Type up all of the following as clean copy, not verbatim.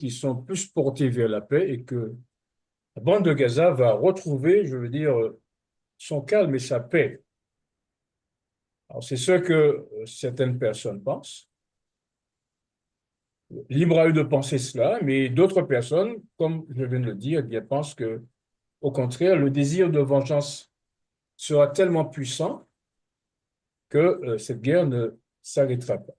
qui sont plus portés vers la paix et que la bande de Gaza va retrouver, je veux dire, son calme et sa paix. Alors, c'est ce que certaines personnes pensent. Libre à eux de penser cela, mais d'autres personnes, comme je viens de le dire, eh bien, pensent que, au contraire, le désir de vengeance sera tellement puissant que cette guerre ne s'arrêtera pas.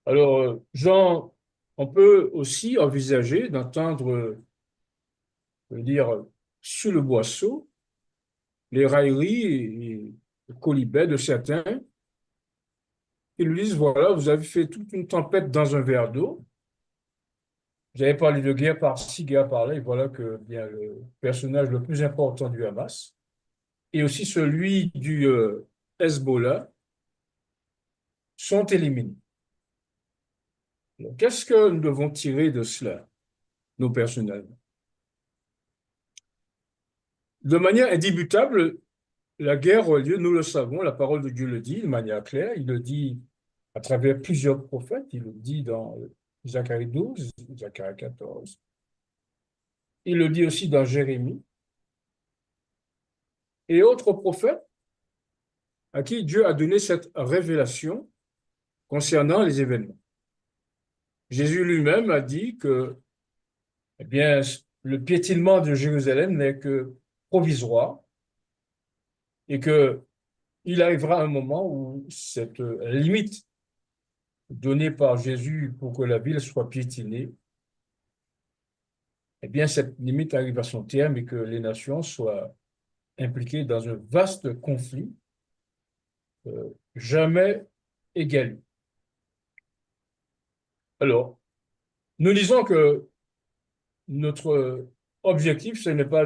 Alors, Jean, on peut aussi envisager d'entendre, je veux dire, sur le boisseau, les railleries et le quolibet de certains qui lui disent, voilà, vous avez fait toute une tempête dans un verre d'eau, vous avez parlé de guerre par-ci, guerre par-là, et voilà que bien, le personnage le plus important du Hamas, et aussi celui du Hezbollah, sont éliminés. Qu'est-ce que nous devons tirer de cela, nous personnellement? De manière indubitable, la guerre aura lieu, nous le savons, la parole de Dieu le dit de manière claire, il le dit à travers plusieurs prophètes, il le dit dans Zacharie 12, Zacharie 14, il le dit aussi dans Jérémie et autres prophètes à qui Dieu a donné cette révélation concernant les événements. Jésus lui-même a dit que, eh bien, le piétinement de Jérusalem n'est que provisoire et que il arrivera un moment où cette limite donnée par Jésus pour que la ville soit piétinée, eh bien, cette limite arrive à son terme et que les nations soient impliquées dans un vaste conflit jamais égalé. Alors, nous disons que notre objectif, ce n'est pas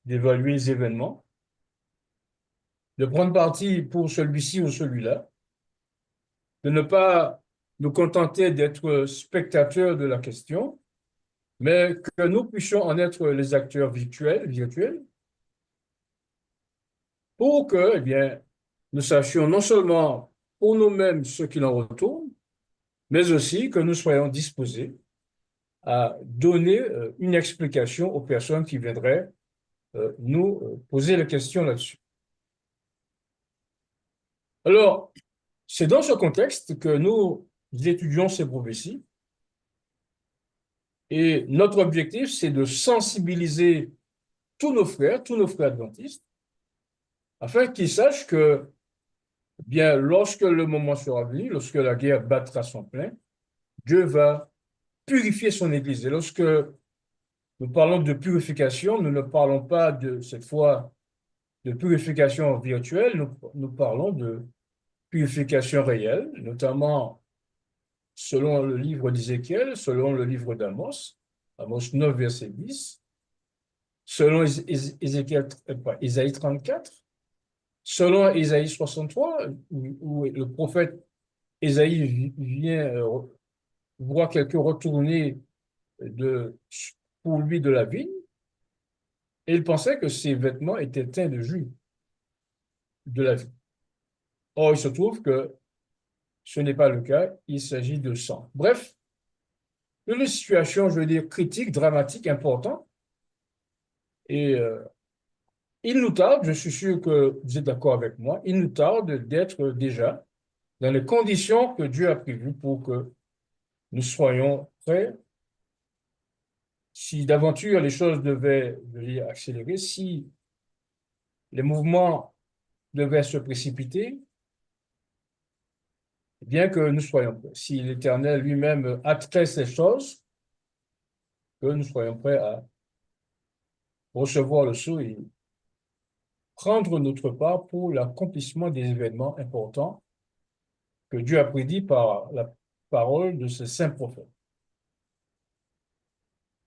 d'évaluer les événements, de prendre parti pour celui-ci ou celui-là, de ne pas nous contenter d'être spectateurs de la question, mais que nous puissions en être les acteurs virtuels, pour que, eh bien, nous sachions non seulement pour nous-mêmes ce qu'il en retourne, mais aussi que nous soyons disposés à donner une explication aux personnes qui viendraient nous poser la question là-dessus. Alors, c'est dans ce contexte que nous étudions ces prophéties et notre objectif, c'est de sensibiliser tous nos frères adventistes, afin qu'ils sachent que, bien, lorsque le moment sera venu, lorsque la guerre battra son plein, Dieu va purifier son Église. Et lorsque nous parlons de purification, nous ne parlons pas de cette fois de purification virtuelle, nous parlons de purification réelle, notamment selon le livre d'Ézéchiel, selon le livre d'Amos, Amos 9, verset 10, selon Ézéchiel, Isaïe 34, selon Isaïe 63, où le prophète Isaïe vient voir quelqu'un retourner de, pour lui de la vigne, et il pensait que ses vêtements étaient teints de jus de la vigne. Or, il se trouve que ce n'est pas le cas, il s'agit de sang. Bref, une situation, je veux dire, critique, dramatique, importante, et il nous tarde, je suis sûr que vous êtes d'accord avec moi, il nous tarde d'être déjà dans les conditions que Dieu a prévues pour que nous soyons prêts. Si d'aventure les choses devaient, je veux dire, accélérer, si les mouvements devaient se précipiter, bien que nous soyons prêts. Si l'Éternel lui-même attrait ces choses, que nous soyons prêts à recevoir le sceau et prendre notre part pour l'accomplissement des événements importants que Dieu a prédits par la parole de ses saints prophètes.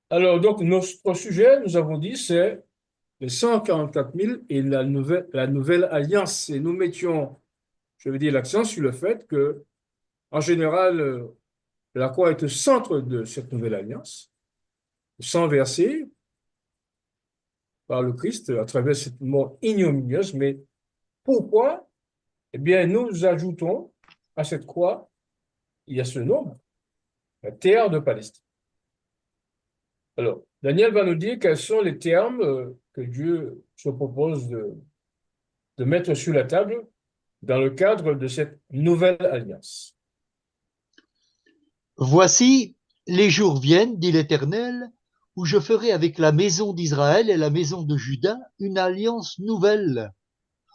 Alors, donc, notre sujet, nous avons dit, c'est les 144 000 et la nouvelle alliance. Et nous mettions, je veux dire, l'accent sur le fait que, en général, la croix est au centre de cette nouvelle alliance, sans verser par le Christ à travers cette mort ignominieuse. Mais pourquoi? Eh bien, nous ajoutons à cette croix, il y a ce nombre, la terre de Palestine. Alors, Daniel va nous dire quels sont les termes que Dieu se propose de mettre sur la table dans le cadre de cette nouvelle alliance. Voici, les jours viennent, dit l'Éternel, où je ferai avec la maison d'Israël et la maison de Juda une alliance nouvelle,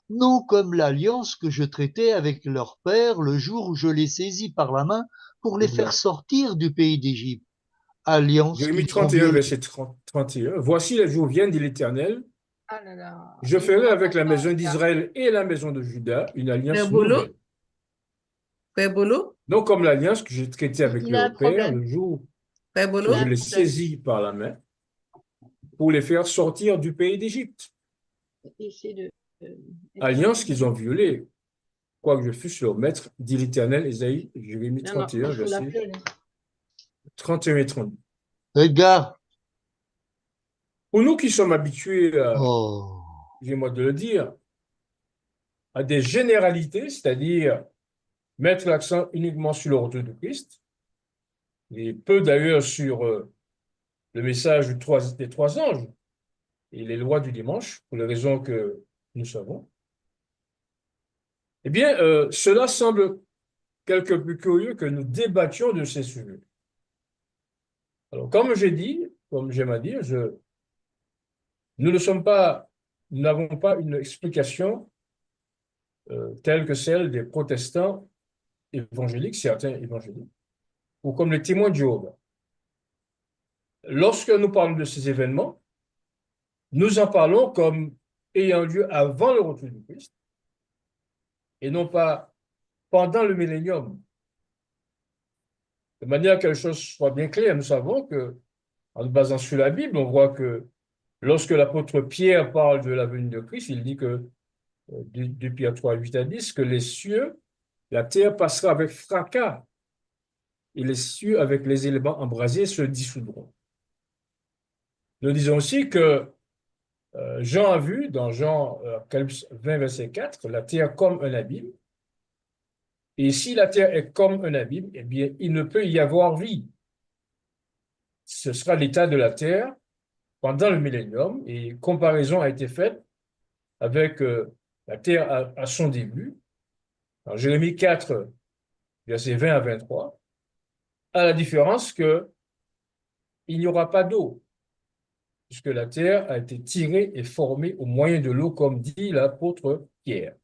non comme l'alliance que je traitais avec leur père le jour où je les saisis par la main pour les faire Exact. sortir du pays d'Égypte. Alliance Jérémie qui 31, tremblait. verset 31. Voici les jours viennent, dit l'Éternel. Ah là là, Je il vous ferai avec raconte la pas, maison Edgar. d'Israël et la maison de Juda une alliance Frère Bolo, nouvelle. Frère Bolo, Non comme l'alliance que j'ai traitée avec Il a un leur père problème. le jour Frère Il où Bolo. a je un les problème. saisis par la main pour les faire sortir du pays d'Égypte. Essaie de. Alliance qu'ils ont violée, quoique je fusse leur maître, dit l'Éternel, Ésaïe, Jérémie Non, non, 31, il faut verset l'appeler. Là. 31 et 32. Edgar, Pour nous qui sommes habitués, oh, excusez-moi de le dire, à des généralités, c'est-à-dire mettre l'accent uniquement sur le retour de Christ, et peu d'ailleurs sur le message des trois anges et les lois du dimanche, pour les raisons que nous savons, eh bien, cela semble quelque peu curieux que nous débattions de ces sujets. Alors, comme j'ai dit, comme j'aime à dire, nous ne sommes pas, nous n'avons pas une explication telle que celle des protestants évangéliques, certains évangéliques, ou comme les témoins de Jéhovah. Lorsque nous parlons de ces événements, nous en parlons comme ayant lieu avant le retour du Christ et non pas pendant le millénium. De manière que les choses soient bien claires, nous savons que, en nous basant sur la Bible, on voit que lorsque l'apôtre Pierre parle de la venue de Christ, il dit que, de Pierre 3, 8 à 10, que les cieux, la terre passera avec fracas et les cieux avec les éléments embrasés se dissoudront. Nous disons aussi que Jean a vu dans Jean 20, verset 4, la terre comme un abîme. Et si la terre est comme un abîme, eh bien, il ne peut y avoir vie. Ce sera l'état de la terre pendant le millénium. Et comparaison a été faite avec la terre à son début. En Jérémie 4, verset 20 à 23, à la différence que il n'y aura pas d'eau, puisque la terre a été tirée et formée au moyen de l'eau, comme dit l'apôtre Pierre,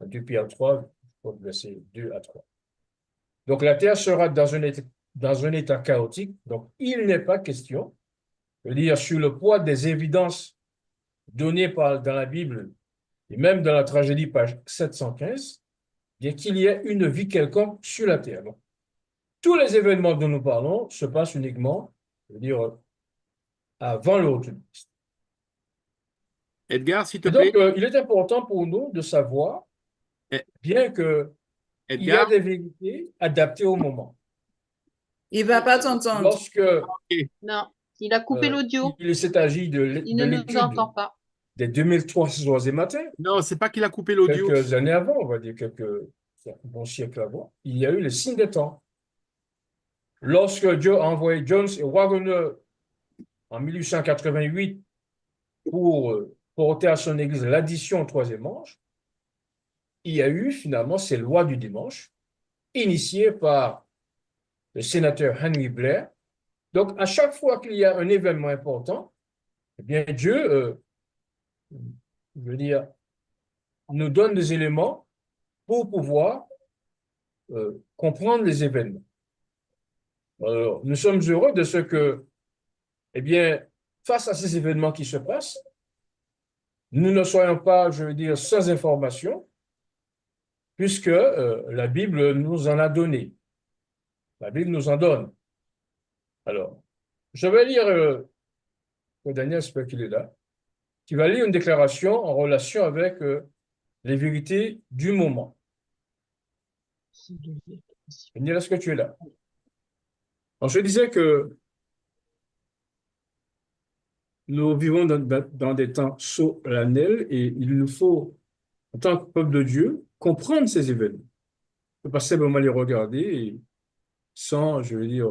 2 Pierre 3, verset 2 à 3. Donc la terre sera dans un état chaotique, donc il n'est pas question de dire sur le poids des évidences données dans la Bible et même dans la tragédie, page 715, bien qu'il y ait une vie quelconque sur la terre. Donc, tous les événements dont nous parlons se passent uniquement, je veux dire, avant le retour de Christ. Edgar, s'il te Et plaît. donc, il est important pour nous de savoir, Eh, bien qu'il y a Edgar, des vérités adaptées au moment. Il va pas t'entendre. Lorsque Non, il a coupé l'audio. il s'est agi de Il ne nous l'étude entend pas. des 2300 matins, non, c'est pas qu'il a coupé l'audio. quelques années avant, on va dire quelques bons siècles avant, il y a eu les signes des temps. Lorsque Dieu a envoyé Jones et Wagner en 1888 pour porter à son église l'addition au troisième manche, il y a eu finalement ces lois du dimanche, initiées par le sénateur Henry Blair. Donc, à chaque fois qu'il y a un événement important, eh bien, Dieu, je veux dire, nous donne des éléments pour pouvoir comprendre les événements. Alors, nous sommes heureux de ce que, eh bien, face à ces événements qui se passent, nous ne soyons pas, je veux dire, sans information, puisque la Bible nous en a donné. La Bible nous en donne. Alors, je vais lire, Daniel, j'espère qu'il est là, qui va lire une déclaration en relation avec les vérités du moment. Daniel, est-ce que tu es là? Alors, je disais que nous vivons dans des temps solennels et il nous faut, en tant que peuple de Dieu, comprendre ces événements. On ne peut pas simplement les regarder sans, je veux dire,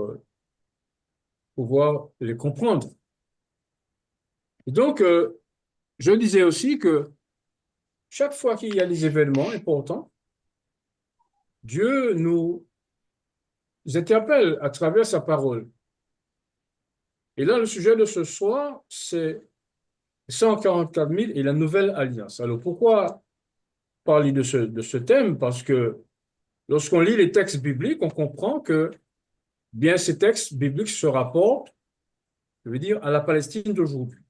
pouvoir les comprendre. Et donc, je disais aussi que chaque fois qu'il y a des événements importants, Dieu nous interpelle à travers sa parole. Et là, le sujet de ce soir, c'est 144 000 et la nouvelle alliance. Alors, pourquoi parler de ce thème? Parce que lorsqu'on lit les textes bibliques, on comprend que bien ces textes bibliques se rapportent, je veux dire, à la Palestine d'aujourd'hui.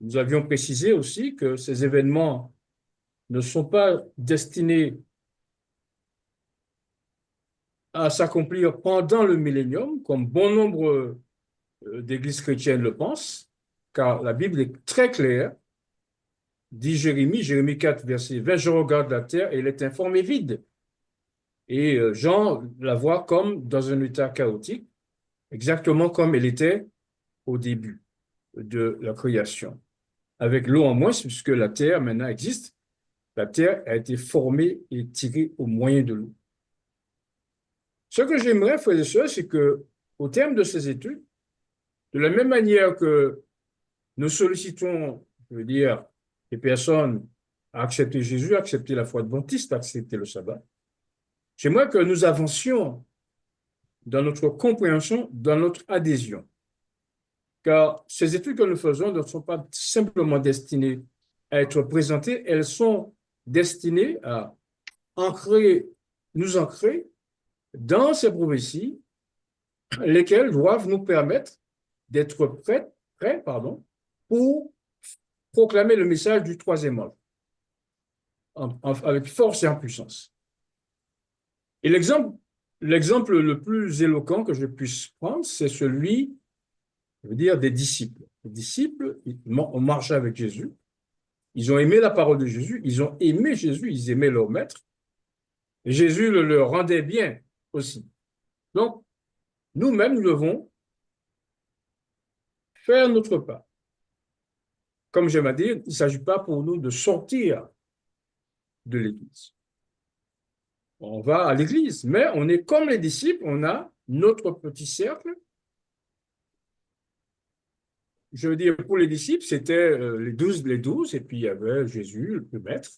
Nous avions précisé aussi que ces événements ne sont pas destinés à s'accomplir pendant le millénium, comme bon nombre d'églises chrétiennes le pensent, car la Bible est très claire, dit Jérémie 4, verset 20, je regarde la terre et elle est informe et vide. Et Jean la voit comme dans un état chaotique, exactement comme elle était au début de la création. Avec l'eau en moins, puisque la terre maintenant existe, la terre a été formée et tirée au moyen de l'eau. Ce que j'aimerais, frères et sœurs, c'est que, au terme de ces études, de la même manière que nous sollicitons, je veux dire, les personnes à accepter Jésus, à accepter la foi adventiste, à accepter le sabbat, j'aimerais que nous avancions dans notre compréhension, dans notre adhésion. Car ces études que nous faisons ne sont pas simplement destinées à être présentées, elles sont destinées à nous ancrer dans ces prophéties, lesquelles doivent nous permettre d'être prêts, pour proclamer le message du troisième âge, avec force et en puissance. Et l'exemple le plus éloquent que je puisse prendre, c'est celui, je veux dire, des disciples. Les disciples, ont marché avec Jésus, ils ont aimé la parole de Jésus, ils ont aimé Jésus, ils aimaient leur maître, et Jésus le leur rendait bien aussi. Donc, nous-mêmes, nous devons faire notre part. Comme j'aime à dire, il ne s'agit pas pour nous de sortir de l'Église. On va à l'Église, mais on est comme les disciples, on a notre petit cercle. Je veux dire, pour les disciples, c'était les 12, et puis il y avait Jésus, le maître,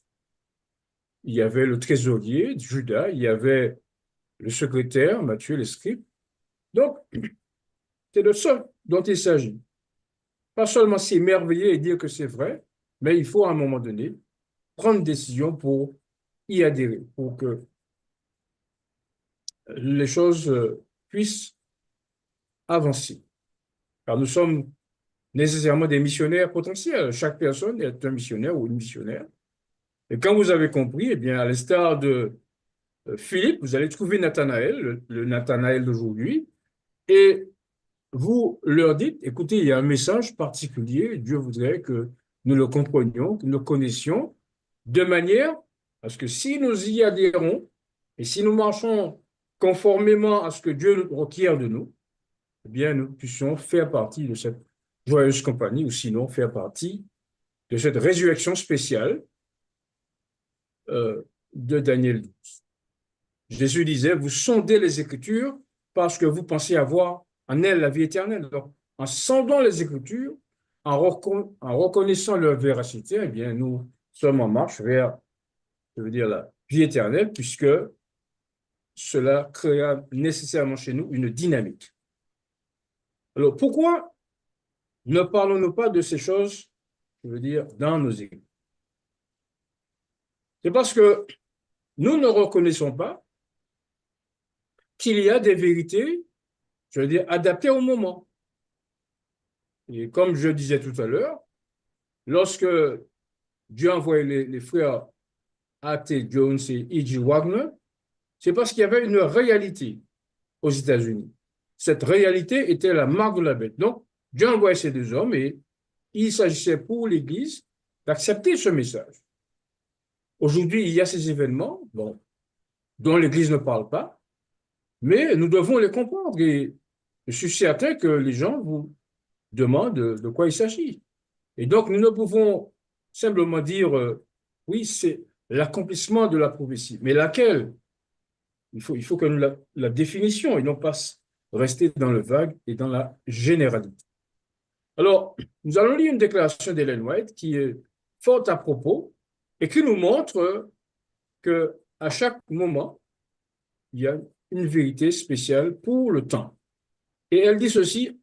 il y avait le trésorier, Judas, il y avait le secrétaire, Matthieu, les scribes. Donc, c'est de ça dont il s'agit. Pas seulement s'émerveiller et dire que c'est vrai, mais il faut à un moment donné prendre une décision pour y adhérer, pour que les choses puissent avancer. Car nous sommes nécessairement des missionnaires potentiels. Chaque personne est un missionnaire ou une missionnaire. Et quand vous avez compris, eh bien, à l'instar de Philippe, vous allez trouver Nathanaël, le Nathanaël d'aujourd'hui, et vous leur dites, écoutez, il y a un message particulier, Dieu voudrait que nous le comprenions, que nous le connaissions, de manière à ce que si nous y adhérons, et si nous marchons conformément à ce que Dieu requiert de nous, eh bien, nous puissions faire partie de cette joyeuse compagnie, ou sinon faire partie de cette résurrection spéciale de Daniel 12. Jésus disait, vous sondez les Écritures parce que vous pensez avoir en elles la vie éternelle. Donc, en sondant les Écritures, en reconnaissant leur véracité, eh bien, nous sommes en marche vers, je veux dire, la vie éternelle, puisque cela créa nécessairement chez nous une dynamique. Alors, pourquoi ne parlons-nous pas de ces choses, je veux dire, dans nos églises? C'est parce que nous ne reconnaissons pas qu'il y a des vérités, je veux dire, adaptées au moment. Et comme je disais tout à l'heure, lorsque Dieu a envoyé les frères A.T. Jones et E.G. Wagner, c'est parce qu'il y avait une réalité aux États-Unis. Cette réalité était la marque de la bête. Donc, Dieu a envoyé ces deux hommes et il s'agissait pour l'Église d'accepter ce message. Aujourd'hui, il y a ces événements dont l'Église ne parle pas, mais nous devons les comprendre. Et je suis certain que les gens vous demandent de quoi il s'agit. Et donc, nous ne pouvons simplement dire, oui, c'est l'accomplissement de la prophétie. Mais laquelle? Il faut que nous la définissions et non pas rester dans le vague et dans la généralité. Alors, nous allons lire une déclaration d'Ellen White qui est forte à propos et qui nous montre que à chaque moment, il y a une vérité spéciale pour le temps. Et elle dit ceci,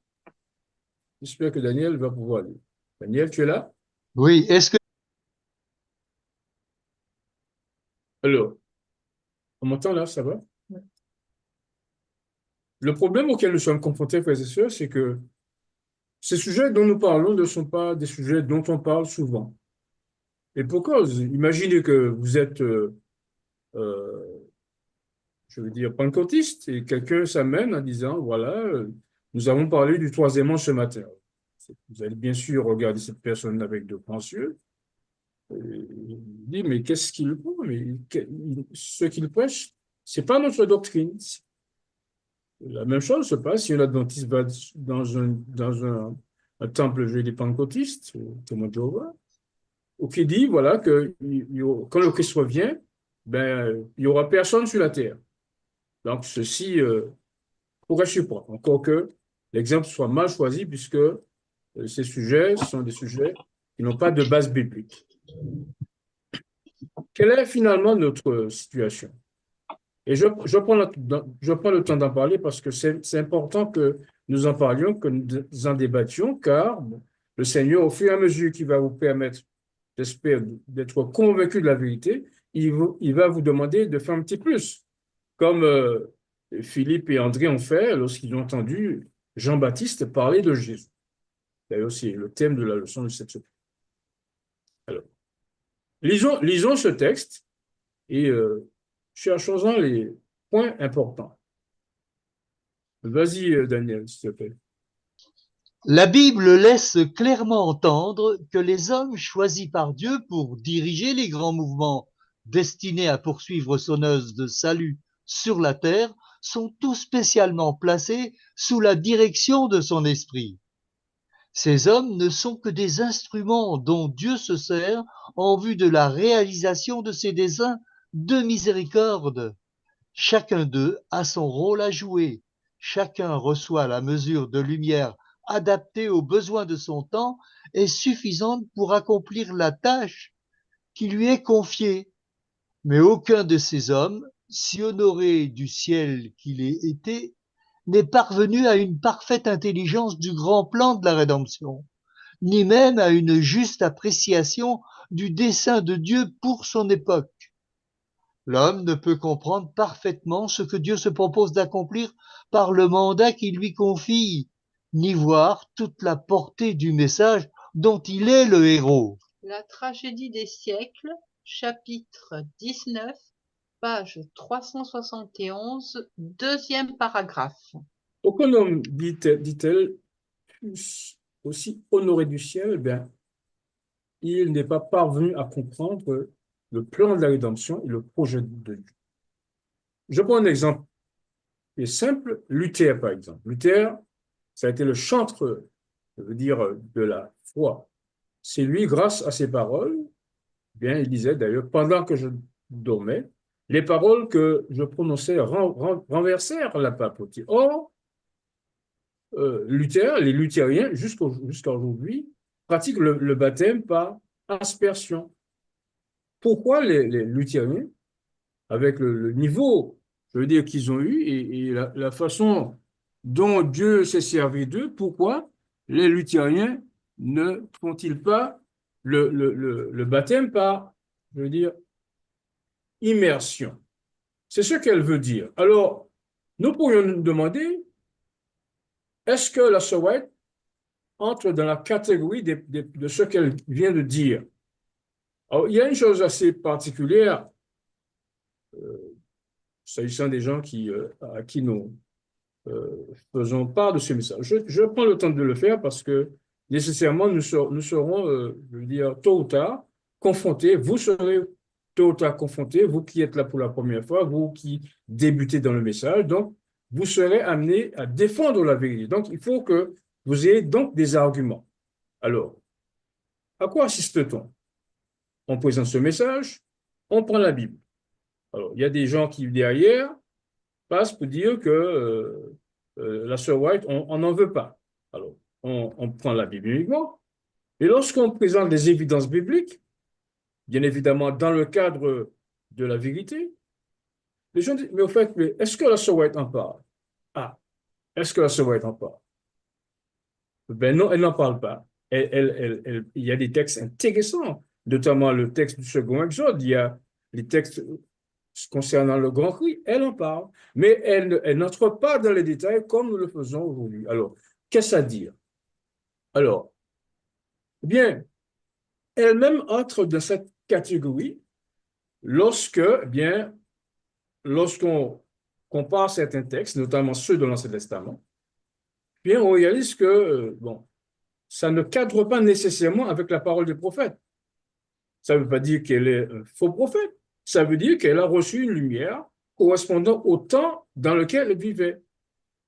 j'espère que Daniel va pouvoir lire. Daniel, tu es là? Oui, est-ce que Alors, on m'entend là, ça va? Le problème auquel nous sommes confrontés, frères et sœurs, c'est que ces sujets dont nous parlons ne sont pas des sujets dont on parle souvent. Et pour cause, imaginez que vous êtes, je veux dire, pentecôtiste et quelqu'un s'amène en disant, voilà, nous avons parlé du troisième ce matin. Vous allez bien sûr regarder cette personne avec de grands yeux. Il dit, mais qu'est-ce qu'il prend? Ce qu'il prêche, c'est pas notre doctrine. La même chose se passe si un adventiste va un temple juif des pentecôtistes, témoin de Jéhovah, ou qui dit, voilà, que quand le Christ revient, ben, il n'y aura personne sur la terre. Donc, ceci pourrait surprendre. Encore que l'exemple soit mal choisi, puisque ces sujets sont des sujets qui n'ont pas de base biblique. Quelle est finalement notre situation? Et je prends le temps d'en parler parce que c'est important que nous en parlions, que nous en débattions, car le Seigneur, au fur et à mesure qu'il va vous permettre, j'espère, d'être convaincu de la vérité, il va vous demander de faire un petit plus, comme Philippe et André ont fait lorsqu'ils ont entendu Jean-Baptiste parler de Jésus. D'ailleurs, c'est le thème de la leçon de cette semaine. Alors, lisons ce texte et cherchons-en les points importants. Vas-y, Daniel, s'il te plaît. la Bible laisse clairement entendre que les hommes choisis par Dieu pour diriger les grands mouvements destinés à poursuivre son œuvre de salut sur la terre sont tout spécialement placés sous la direction de son esprit. Ces hommes ne sont que des instruments dont Dieu se sert en vue de la réalisation de ses desseins de miséricorde. Chacun d'eux a son rôle à jouer. Chacun reçoit la mesure de lumière adaptée aux besoins de son temps et suffisante pour accomplir la tâche qui lui est confiée. Mais aucun de ces hommes, si honoré du ciel qu'il ait été, n'est parvenu à une parfaite intelligence du grand plan de la rédemption, ni même à une juste appréciation du dessein de Dieu pour son époque. L'homme ne peut comprendre parfaitement ce que Dieu se propose d'accomplir par le mandat qu'il lui confie, ni voir toute la portée du message dont il est le héros. La tragédie des siècles, chapitre 19, page 371, deuxième paragraphe. Aucun homme, dit-elle, fût aussi honoré du ciel, bien, il n'est pas parvenu à comprendre le plan de la rédemption et le projet de Dieu. Je prends un exemple qui est simple, Luther, par exemple. Luther, ça a été le chantre, je veux dire, de la foi. C'est lui, grâce à ses paroles, bien, il disait d'ailleurs, pendant que je dormais, les paroles que je prononçais renversèrent la papauté. Or, Luther, les luthériens, jusqu'à aujourd'hui, pratiquent le baptême par aspersion. Pourquoi les luthériens, avec le niveau, je veux dire, qu'ils ont eu et la façon dont Dieu s'est servi d'eux, pourquoi les luthériens ne font-ils pas le baptême par, je veux dire, immersion? C'est ce qu'elle veut dire. Alors, nous pourrions nous demander, est-ce que la sœur White entre dans la catégorie de ce qu'elle vient de dire? Alors, il y a une chose assez particulière s'agissant des gens à qui nous faisons part de ce message. Je prends le temps de le faire parce que nécessairement nous serons, je veux dire, tôt ou tard, confrontés. Vous serez tôt ou tard confrontés, vous qui êtes là pour la première fois, vous qui débutez dans le message. Donc, vous serez amenés à défendre la vérité. Donc, il faut que vous ayez donc des arguments. Alors, à quoi assiste-t-on? On présente ce message, on prend la Bible. Alors, il y a des gens qui, derrière, passent pour dire que la sœur White, on n'en veut pas. Alors, on prend la Bible uniquement. Et lorsqu'on présente des évidences bibliques, bien évidemment dans le cadre de la vérité, les gens disent, mais au fait, est-ce que la sœur White en parle? Ah, est-ce que la sœur White en parle? Ben non, elle n'en parle pas. Il y a des textes intéressants, notamment le texte du second Exode, il y a les textes concernant le Grand Cri, elle en parle, mais elle n'entre pas dans les détails comme nous le faisons aujourd'hui. Alors, qu'est-ce à dire? Alors, eh bien, elle-même entre dans cette catégorie lorsque, eh bien, lorsqu'on compare certains textes, notamment ceux de l'Ancien Testament, eh bien, on réalise que, bon, ça ne cadre pas nécessairement avec la parole des prophètes. Ça ne veut pas dire qu'elle est un faux prophète. Ça veut dire qu'elle a reçu une lumière correspondant au temps dans lequel elle vivait.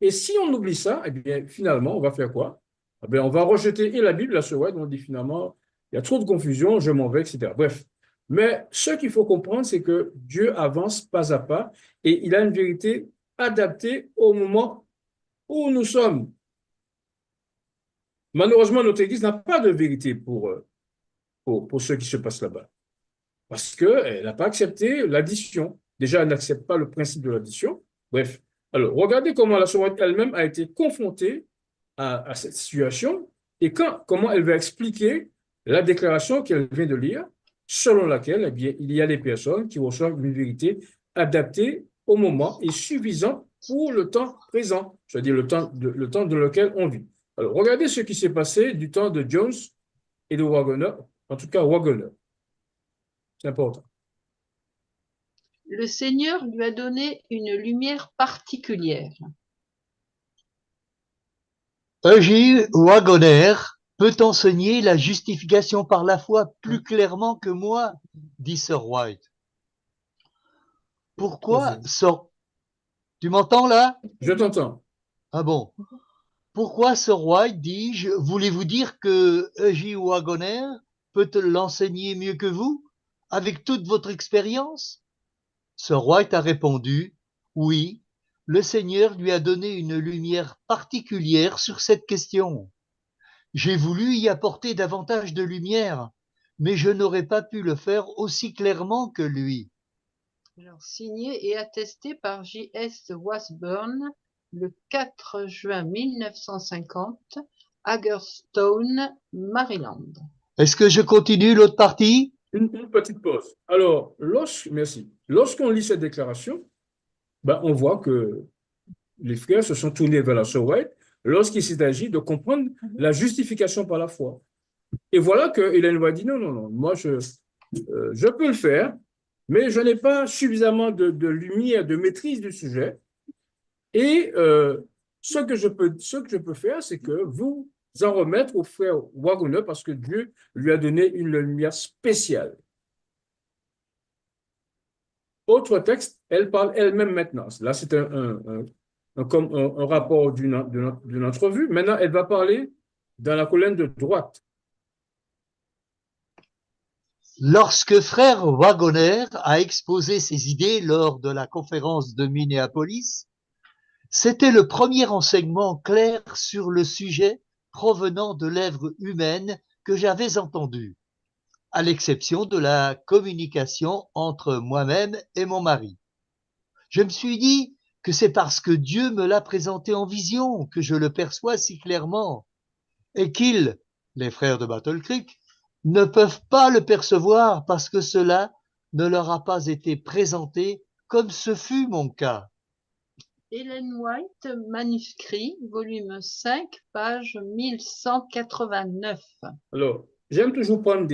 Et si on oublie ça, eh bien, finalement, on va faire quoi? Eh bien, on va rejeter et la Bible, la Sowed, on dit finalement, il y a trop de confusion, je m'en vais, etc. Bref. Mais ce qu'il faut comprendre, c'est que Dieu avance pas à pas et il a une vérité adaptée au moment où nous sommes. Malheureusement, notre Église n'a pas de vérité pour ce qui se passe là-bas. Parce qu'elle n'a pas accepté l'addition. Déjà, elle n'accepte pas le principe de l'addition. Bref. Alors, regardez comment la Sourate elle-même a été confrontée à cette situation et comment elle va expliquer la déclaration qu'elle vient de lire, selon laquelle, eh bien, il y a des personnes qui reçoivent une vérité adaptée au moment et suffisante pour le temps présent, c'est-à-dire le temps dans lequel on vit. Alors, regardez ce qui s'est passé du temps de Jones et de Waggoner, en tout cas Waggoner. C'est important. Le Seigneur lui a donné une lumière particulière. E.J. Waggoner peut enseigner la justification par la foi plus clairement que moi, dit Sir White. Pourquoi Sir... Tu m'entends là? Je t'entends. Ah bon. Pourquoi Sir White, dis-je, voulez-vous dire que E.J. Waggoner peut l'enseigner mieux que vous, avec toute votre expérience? Sir White a répondu, oui, le Seigneur lui a donné une lumière particulière sur cette question. J'ai voulu y apporter davantage de lumière, mais je n'aurais pas pu le faire aussi clairement que lui. Alors, signé et attesté par J.S. Wasburn le 4 juin 1950, Hagerstown, Maryland. Est-ce que je continue l'autre partie? Une petite pause. Alors, merci. Lorsqu'on lit cette déclaration, ben, on voit que les frères se sont tournés vers la sœur White lorsqu'il s'est agi de comprendre la justification par la foi. Et voilà que Ellen White dit non, non, non, moi je peux le faire, mais je n'ai pas suffisamment de lumière, de maîtrise du sujet. Et ce que je peux faire, c'est que vous en remettre au frère Waggoner parce que Dieu lui a donné une lumière spéciale. Autre texte, elle parle elle-même maintenant. Là, c'est un rapport d'une entrevue. Maintenant, elle va parler dans la colonne de droite. Lorsque frère Waggoner a exposé ses idées lors de la conférence de Minneapolis, c'était le premier enseignement clair sur le sujet provenant de l'œuvre humaine que j'avais entendu, à l'exception de la communication entre moi-même et mon mari. Je me suis dit que c'est parce que Dieu me l'a présenté en vision que je le perçois si clairement, et qu'ils, les frères de Battle Creek, ne peuvent pas le percevoir parce que cela ne leur a pas été présenté comme ce fut mon cas. Ellen White, manuscrit, volume 5, page 1189. Alors, j'aime toujours prendre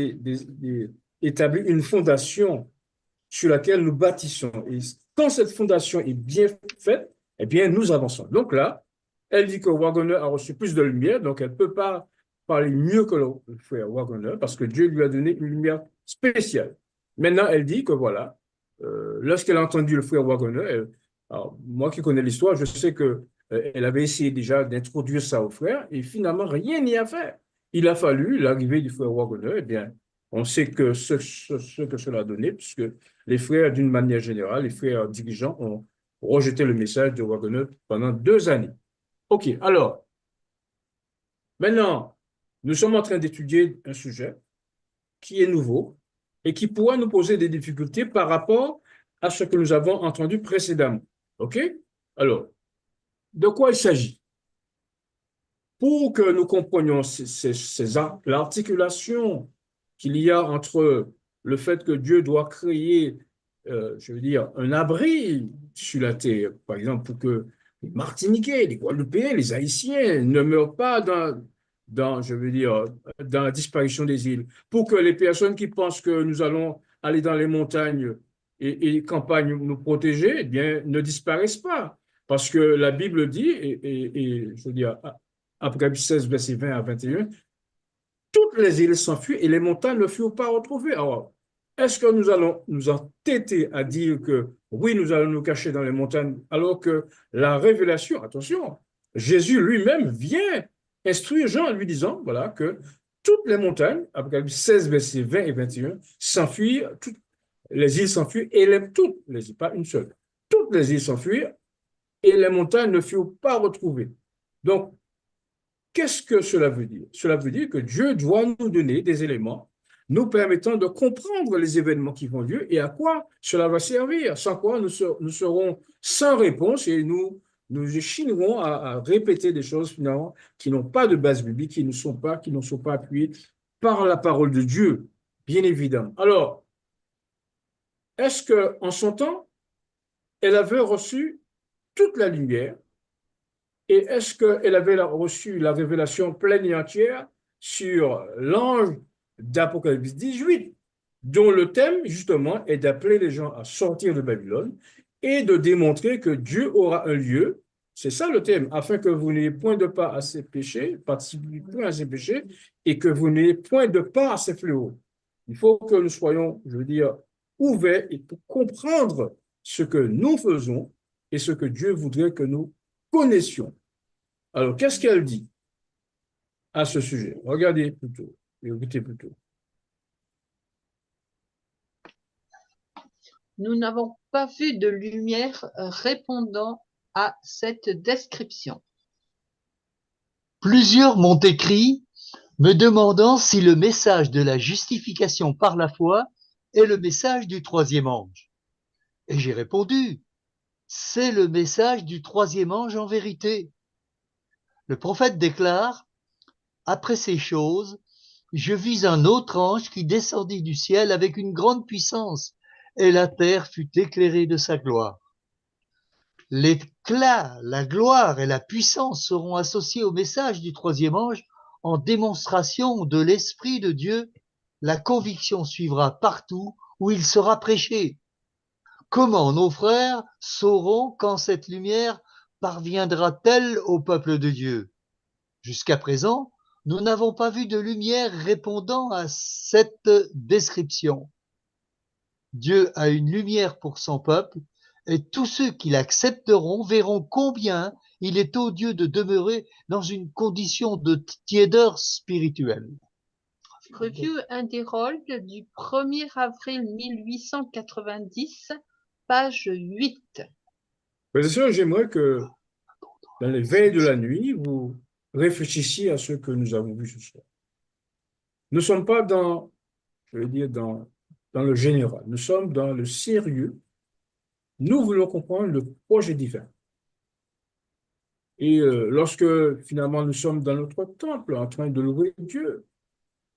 établir une fondation sur laquelle nous bâtissons. Et quand cette fondation est bien faite, eh bien, nous avançons. Donc là, elle dit que Waggoner a reçu plus de lumière, donc elle ne peut pas parler mieux que le frère Waggoner parce que Dieu lui a donné une lumière spéciale. Maintenant, elle dit que voilà, lorsqu'elle a entendu le frère Waggoner, alors, moi qui connais l'histoire, je sais que elle avait essayé déjà d'introduire ça au frère et finalement, rien n'y a fait. Il a fallu l'arrivée du frère Waggoner, eh bien, on sait que ce que cela a donné, puisque les frères, d'une manière générale, les frères dirigeants ont rejeté le message de Waggoner pendant 2 années. OK, alors, maintenant, nous sommes en train d'étudier un sujet qui est nouveau et qui pourra nous poser des difficultés par rapport à ce que nous avons entendu précédemment. OK? Alors, de quoi il s'agit? Pour que nous comprenions l'articulation qu'il y a entre le fait que Dieu doit créer, je veux dire, un abri sur la terre, par exemple, pour que les Martiniquais, les Guadeloupéens, les Haïtiens ne meurent pas je veux dire, dans la disparition des îles, pour que les personnes qui pensent que nous allons aller dans les montagnes et campagnes nous protéger, eh bien, ne disparaissent pas. Parce que la Bible dit, je veux dire, Apocalypse 16, versets 20 à 21, toutes les îles s'enfuient et les montagnes ne furent pas retrouvées. Alors, est-ce que nous allons nous entêter à dire que oui, nous allons nous cacher dans les montagnes, alors que la révélation, attention, Jésus lui-même vient instruire Jean en lui disant, voilà, que toutes les montagnes, Apocalypse 16, versets 20 et 21, s'enfuient, toutes les îles s'enfuient et toutes les îles, pas une seule, toutes les îles s'enfuient et les montagnes ne furent pas retrouvées. Donc, qu'est-ce que cela veut dire? Cela veut dire que Dieu doit nous donner des éléments nous permettant de comprendre les événements qui vont lieu et à quoi cela va servir, sans quoi nous serons sans réponse et nous échinerons à répéter des choses finalement qui n'ont pas de base biblique, qui ne sont pas appuyées par la parole de Dieu, bien évidemment. Alors, est-ce qu'en son temps, elle avait reçu toute la lumière? Et est-ce qu'elle avait reçu la révélation pleine et entière sur l'ange d'Apocalypse 18, dont le thème, justement, est d'appeler les gens à sortir de Babylone et de démontrer que Dieu aura un lieu, c'est ça le thème, afin que vous n'ayez point de part à ses péchés, participez point à ses péchés, et que vous n'ayez point de part à ses fléaux. Il faut que nous soyons, je veux dire, ouverts et pour comprendre ce que nous faisons et ce que Dieu voudrait que nous connaissions. Alors, qu'est-ce qu'elle dit à ce sujet? Regardez plutôt, écoutez plutôt. Nous n'avons pas vu de lumière répondant à cette description. Plusieurs m'ont écrit me demandant si le message de la justification par la foi est le message du troisième ange. Et j'ai répondu, c'est le message du troisième ange en vérité. Le prophète déclare, après ces choses, je vis un autre ange qui descendit du ciel avec une grande puissance, et la terre fut éclairée de sa gloire. L'éclat, la gloire et la puissance seront associés au message du troisième ange en démonstration de l'Esprit de Dieu. La conviction suivra partout où il sera prêché. Comment nos frères sauront quand cette lumière parviendra-t-elle au peuple de Dieu? Jusqu'à présent, nous n'avons pas vu de lumière répondant à cette description. Dieu a une lumière pour son peuple, et tous ceux qui l'accepteront verront combien il est odieux de demeurer dans une condition de tiédeur spirituelle. Revue Interrold du 1er avril 1890, page 8. Bien sûr, j'aimerais que dans les veilles de la nuit, vous réfléchissiez à ce que nous avons vu ce soir. Nous ne sommes pas je veux dire, dans le général. Nous sommes dans le sérieux. Nous voulons comprendre le projet divin. Et lorsque finalement nous sommes dans notre temple en train de louer Dieu,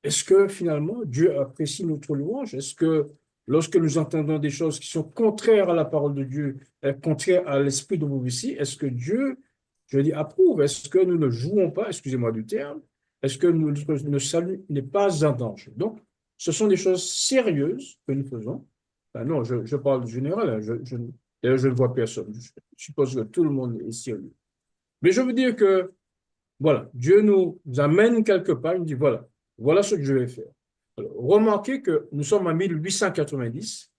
est-ce que finalement Dieu apprécie notre louange? Est-ce que lorsque nous entendons des choses qui sont contraires à la parole de Dieu, contraires à l'esprit de prophétie, est-ce que Dieu, je dis, approuve? Est-ce que nous ne jouons pas, excusez-moi du terme, est-ce que notre salut n'est pas en danger? Donc, ce sont des choses sérieuses que nous faisons. Enfin, non, je parle du général, hein, d'ailleurs, je ne vois personne. Je suppose que tout le monde est sérieux. Mais je veux dire que, voilà, Dieu nous amène quelque part, il nous dit, voilà ce que je vais faire. Alors, remarquez que nous sommes en 1890.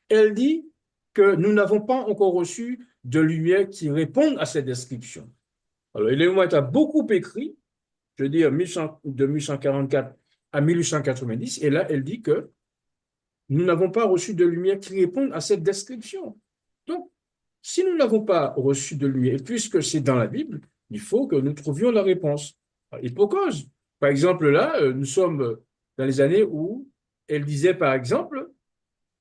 Elle dit que nous n'avons pas encore reçu de lumière qui réponde à cette description. Alors, Élément a beaucoup écrit, je veux dire, de 1144 à 1890, et là, elle dit que nous n'avons pas reçu de lumière qui réponde à cette description. Donc, si nous n'avons pas reçu de lumière, puisque c'est dans la Bible, il faut que nous trouvions la réponse. Et pour cause. Par exemple, là, nous sommes dans les années où elle disait, par exemple,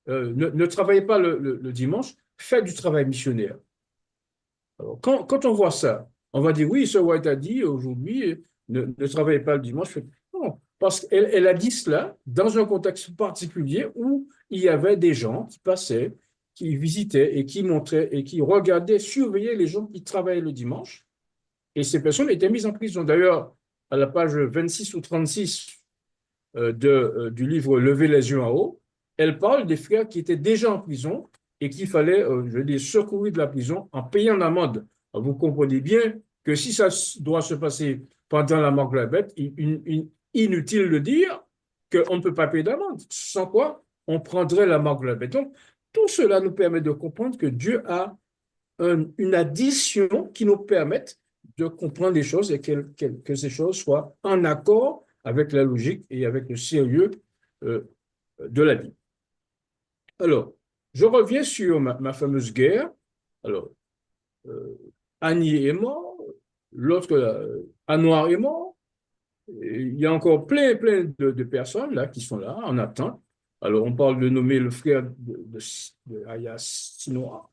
ne travaillez pas le dimanche, faites du travail missionnaire. Alors, quand on voit ça, on va dire, oui, Sir White a dit aujourd'hui, ne travaillez pas le dimanche. Non, parce qu'elle a dit cela dans un contexte particulier où il y avait des gens qui passaient, qui visitaient et qui montraient et qui regardaient, surveillaient les gens qui travaillaient le dimanche. Et ces personnes étaient mises en prison. D'ailleurs, à la page 26 ou 36 du livre Lever les yeux en haut, elle parle des frères qui étaient déjà en prison et qu'il fallait, je veux dire, secourir de la prison en payant l'amende. Vous comprenez bien que si ça doit se passer pendant la mort de la bête, inutile de dire qu'on ne peut pas payer d'amende, sans quoi on prendrait la marque de la bête. Donc, tout cela nous permet de comprendre que Dieu a une addition qui nous permette de comprendre les choses et que ces choses soient en accord avec la logique et avec le sérieux de la vie. Alors, je reviens sur ma fameuse guerre. Alors, Annie est mort, l'autre, Anouar est mort. Il y a encore plein de personnes là qui sont là en attente. Alors, on parle de nommer le frère de Aya Sinoa.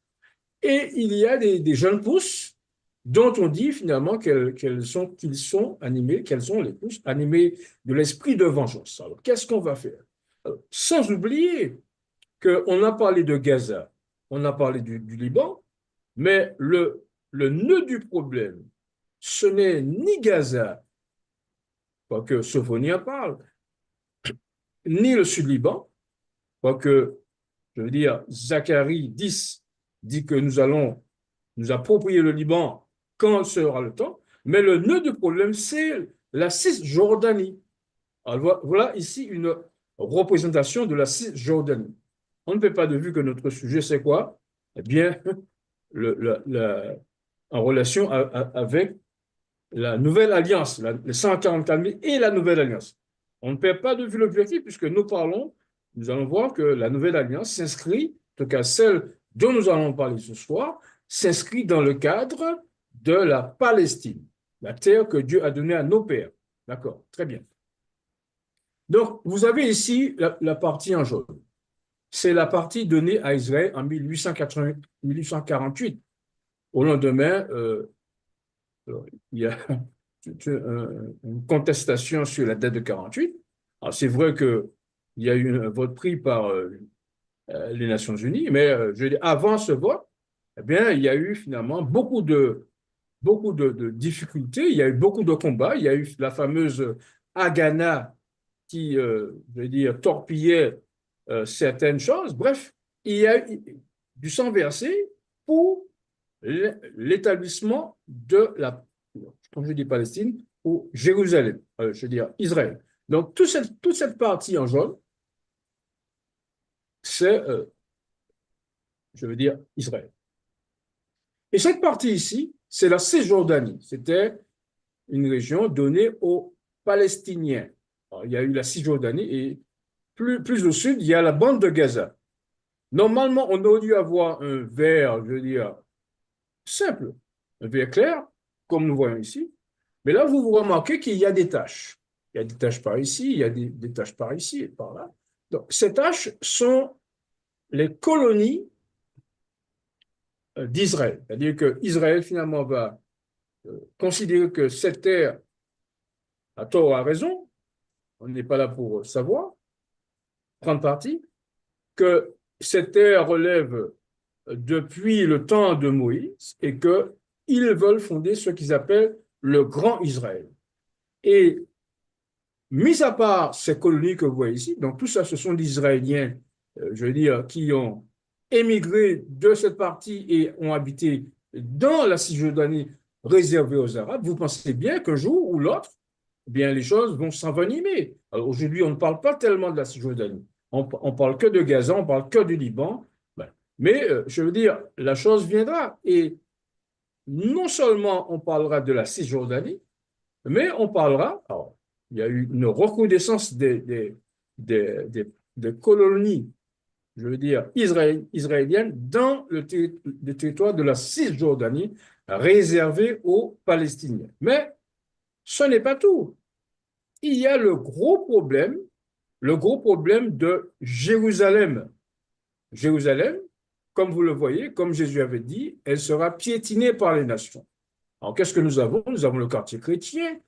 Et il y a des jeunes pousses dont on dit finalement qu'ils sont animés, qu'elles sont les pousses animées de l'esprit de vengeance. Alors, qu'est-ce qu'on va faire? Alors, sans oublier qu'on a parlé de Gaza, on a parlé du Liban, mais le nœud du problème, ce n'est ni Gaza, quoique Sophonie parle, ni le Sud-Liban, quoique, je veux dire, Zacharie 10 dit que nous allons nous approprier le Liban quand sera le temps, mais le nœud du problème, c'est la Cisjordanie. Alors, voilà ici une représentation de la Cisjordanie. On ne peut pas de vue que notre sujet, c'est quoi? Eh bien, en relation avec la nouvelle alliance, les 144 000 et la nouvelle alliance. On ne perd pas de vue l'objectif puisque nous allons voir que la nouvelle alliance s'inscrit, en tout cas celle dont nous allons parler ce soir, s'inscrit dans le cadre de la Palestine, la terre que Dieu a donnée à nos pères. D'accord, très bien. Donc, vous avez ici la partie en jaune. C'est la partie donnée à Israël en 1848. Au lendemain, il y a une contestation sur la date de 48. Alors, c'est vrai qu'il y a eu un vote pris par les Nations Unies, mais je veux dire, avant ce vote, eh bien, il y a eu finalement beaucoup de difficultés, il y a eu beaucoup de combats, il y a eu la fameuse Haganah qui, je veux dire, torpillait certaines choses. Bref, il y a eu du sang versé pour l'établissement de comme je dis Palestine, ou Jérusalem, je veux dire Israël. Donc, toute cette partie en jaune, c'est, je veux dire, Israël. Et cette partie ici, c'est la Cisjordanie. C'était une région donnée aux Palestiniens. Alors, il y a eu la Cisjordanie et plus au sud, il y a la bande de Gaza. Normalement, on aurait dû avoir un vert, je veux dire, simple, un vert clair, comme nous voyons ici. Mais là, vous remarquez qu'il y a des taches. Il y a des taches par ici, il y a des taches par ici et par là. Donc, ces taches sont les colonies d'Israël. C'est-à-dire qu'Israël, finalement, va considérer que cette terre, a tort ou a raison, on n'est pas là pour savoir, prendre parti, que cette terre relève depuis le temps de Moïse et qu'ils veulent fonder ce qu'ils appellent le Grand Israël. Et mis à part ces colonies que vous voyez ici, donc tout ça, ce sont des Israéliens, je veux dire, qui ont émigré de cette partie et ont habité dans la Cisjordanie réservée aux Arabes. Vous pensez bien qu'un jour ou l'autre, eh bien, les choses vont s'envenimer. Alors aujourd'hui, on ne parle pas tellement de la Cisjordanie. On parle que de Gaza, on parle que du Liban. Mais je veux dire, la chose viendra. Et non seulement on parlera de la Cisjordanie, mais on parlera, alors, il y a eu une recrudescence des colonies, je veux dire, israéliennes dans le territoire de la Cisjordanie réservé aux Palestiniens. Mais ce n'est pas tout. Il y a le gros problème de Jérusalem. Jérusalem, comme vous le voyez, comme Jésus avait dit, elle sera piétinée par les nations. Alors, qu'est-ce que nous avons? Nous avons le quartier chrétien,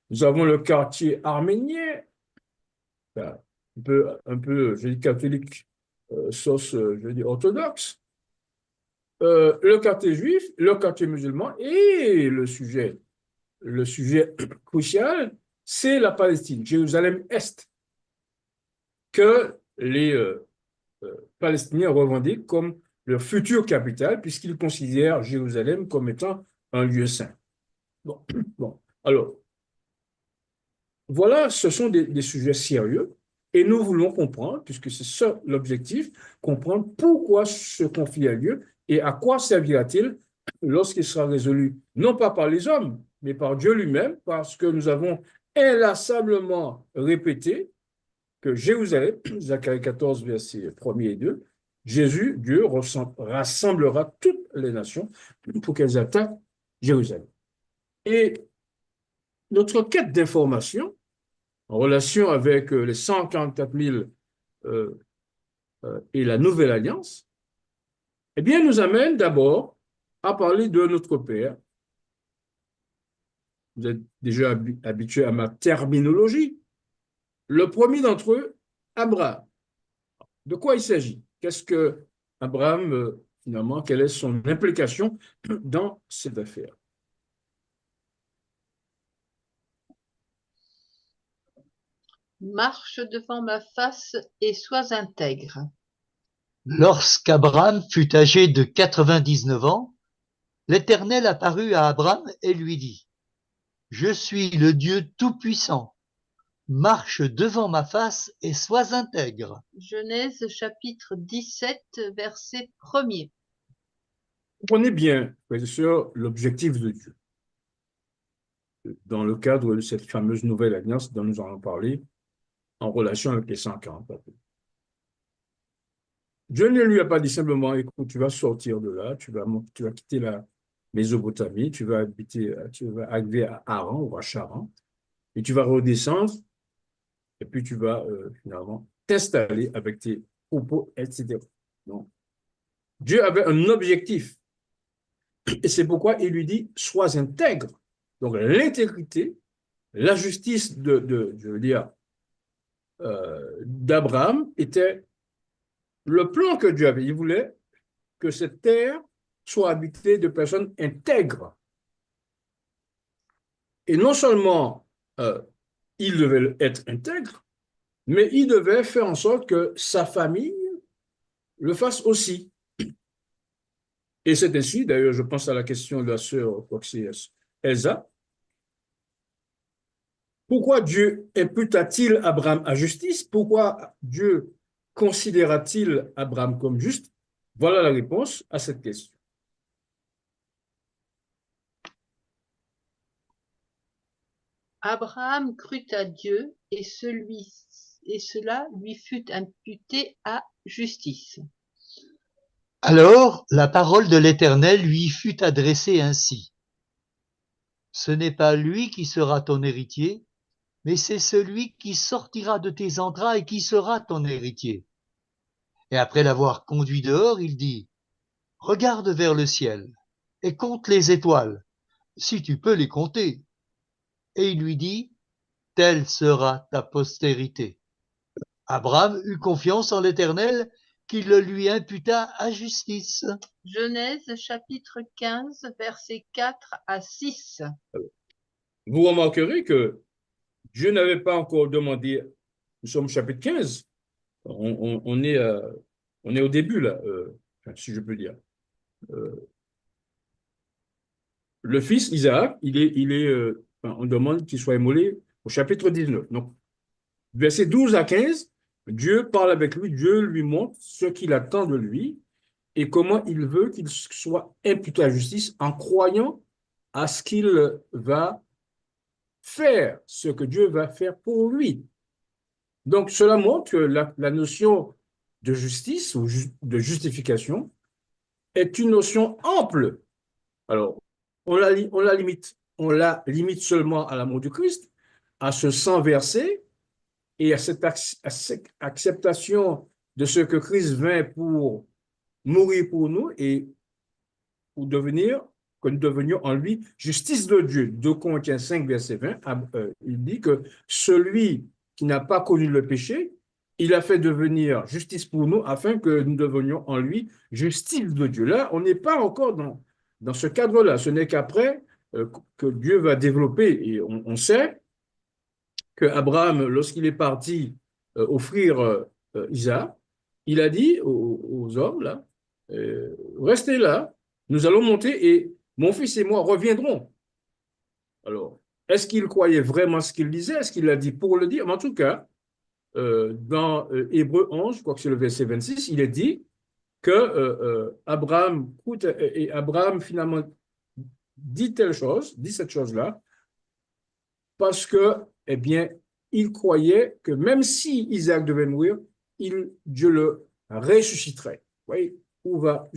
nous avons le quartier arménien, ben, un peu, je dis catholique, sauce, je dis orthodoxe, le quartier juif, le quartier musulman et le sujet crucial, c'est la Palestine, Jérusalem-Est, que les Palestiniens revendiquent comme leur future capitale, puisqu'ils considèrent Jérusalem comme étant un lieu saint. Bon, bon. Alors, voilà, ce sont des sujets sérieux, et nous voulons comprendre, puisque c'est ça l'objectif, comprendre pourquoi ce conflit a lieu et à quoi servira-t-il lorsqu'il sera résolu, non pas par les hommes, mais par Dieu lui-même, parce que nous avons inlassablement répété que Jérusalem, Zacharie 14, versets 1 et 2, Jésus, Dieu, rassemblera toutes les nations pour qu'elles attaquent Jérusalem. Et notre quête d'information en relation avec les 144 000 et la Nouvelle Alliance, eh bien, nous amène d'abord à parler de notre Père. Vous êtes déjà habitué à ma terminologie. Le premier d'entre eux, Abraham. De quoi il s'agit? Qu'est-ce que Abraham, finalement, quelle est son implication dans cette affaire? Marche devant ma face et sois intègre. Lorsqu'Abraham fut âgé de 99 ans, l'Éternel apparut à Abraham et lui dit, « Je suis le Dieu Tout-Puissant. Marche devant ma face et sois intègre. » Genèse chapitre 17, verset 1er. Comprenez bien, frères et sœurs, l'objectif de Dieu. Dans le cadre de cette fameuse nouvelle alliance dont nous allons parler en relation avec les 140. Dieu ne lui a pas dit simplement, écoute, tu vas sortir de là, tu vas quitter la Mésopotamie, tu vas arriver à Haran ou à Charan, et tu vas redescendre, et puis tu vas finalement t'installer avec tes propos, etc. Donc, Dieu avait un objectif, et c'est pourquoi il lui dit, sois intègre. Donc, l'intégrité, la justice je veux dire, d'Abraham était le plan que Dieu avait. Il voulait que cette terre soit habitée de personnes intègres. Et non seulement il devait être intègre, mais il devait faire en sorte que sa famille le fasse aussi. Et c'est ainsi, d'ailleurs, je pense à la question de la sœur Elsa. Pourquoi Dieu imputa-t-il Abraham à justice? Pourquoi Dieu considéra-t-il Abraham comme juste? Voilà la réponse à cette question. Abraham crut à Dieu et cela lui fut imputé à justice. Alors la parole de l'Éternel lui fut adressée ainsi. Ce n'est pas lui qui sera ton héritier, mais c'est celui qui sortira de tes entrailles qui sera ton héritier. Et après l'avoir conduit dehors, il dit, « Regarde vers le ciel et compte les étoiles, si tu peux les compter. » Et il lui dit, « Telle sera ta postérité. » Abraham eut confiance en l'Éternel qui le lui imputa à justice. Genèse chapitre 15, versets 4 à 6. Vous remarquerez que Dieu n'avait pas encore demandé, nous sommes au chapitre 15, on est au début là, si je peux dire. Le fils Isaac, on demande qu'il soit immolé au chapitre 19. Donc, versets 12 à 15, Dieu parle avec lui, Dieu lui montre ce qu'il attend de lui et comment il veut qu'il soit imputé à justice en croyant à ce qu'il va faire, ce que Dieu va faire pour lui. Donc, cela montre que la notion de justice ou de justification est une notion ample. Alors, on la limite seulement à l'amour du Christ, à ce sang versé et à cette acceptation de ce que Christ vint pour mourir pour nous et pour que nous devenions en lui justice de Dieu. 2 Corinthiens 5, verset 20, il dit que celui qui n'a pas connu le péché, il a fait devenir justice pour nous afin que nous devenions en lui justice de Dieu. Là, on n'est pas encore dans ce cadre-là. Ce n'est qu'après que Dieu va développer. Et on sait que Abraham, lorsqu'il est parti offrir Isaac, il a dit aux hommes, là, restez là, nous allons monter et mon fils et moi reviendrons. Alors, est-ce qu'il croyait vraiment ce qu'il disait? Est-ce qu'il l'a dit pour le dire? Mais en tout cas, dans Hébreux 11, je crois que c'est le verset 26, il est dit que Abraham finalement dit cette chose-là, parce que, eh bien, il croyait que même si Isaac devait mourir, Dieu le ressusciterait. Vous voyez où va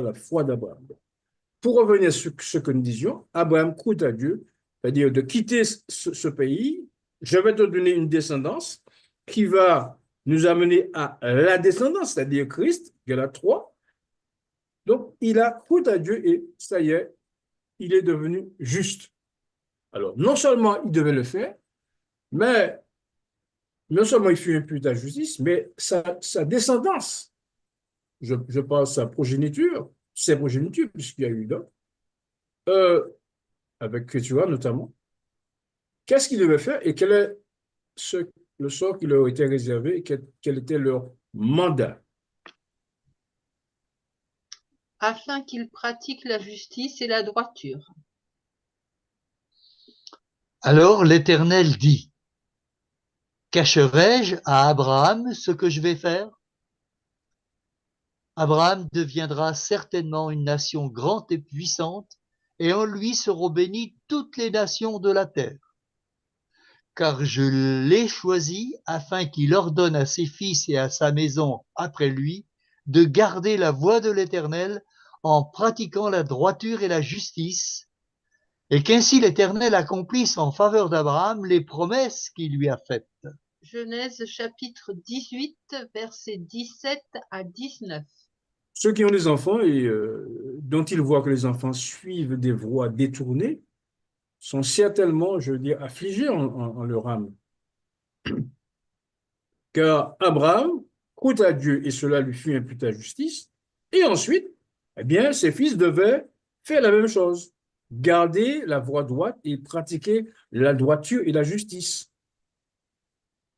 la foi d'Abraham. Pour revenir sur ce que nous disions, Abraham croit à Dieu, c'est-à-dire de quitter ce pays. Je vais te donner une descendance qui va nous amener à la descendance, c'est-à-dire Christ, Galates 3. Donc, il a cru à Dieu et ça y est, il est devenu juste. Alors, non seulement il devait le faire, mais non seulement il fut imputé à justice, mais sa descendance, je parle de sa progéniture, ses progénitures, puisqu'il y a eu d'autres, avec Keturah notamment, qu'est-ce qu'il devait faire et quel est le sort qui leur était réservé et quel était leur mandat? Afin qu'ils pratiquent la justice et la droiture. Alors l'Éternel dit, cacherai-je à Abraham ce que je vais faire? Abraham deviendra certainement une nation grande et puissante, et en lui seront bénies toutes les nations de la terre. Car je l'ai choisi afin qu'il ordonne à ses fils et à sa maison après lui de garder la voie de l'Éternel en pratiquant la droiture et la justice, et qu'ainsi l'Éternel accomplisse en faveur d'Abraham les promesses qu'il lui a faites. Genèse chapitre 18, versets 17 à 19. Ceux qui ont des enfants et dont ils voient que les enfants suivent des voies détournées sont certainement, je veux dire, affligés en leur âme. Car Abraham crut à Dieu et cela lui fut imputé à justice. Et ensuite, eh bien, ses fils devaient faire la même chose, garder la voie droite et pratiquer la droiture et la justice.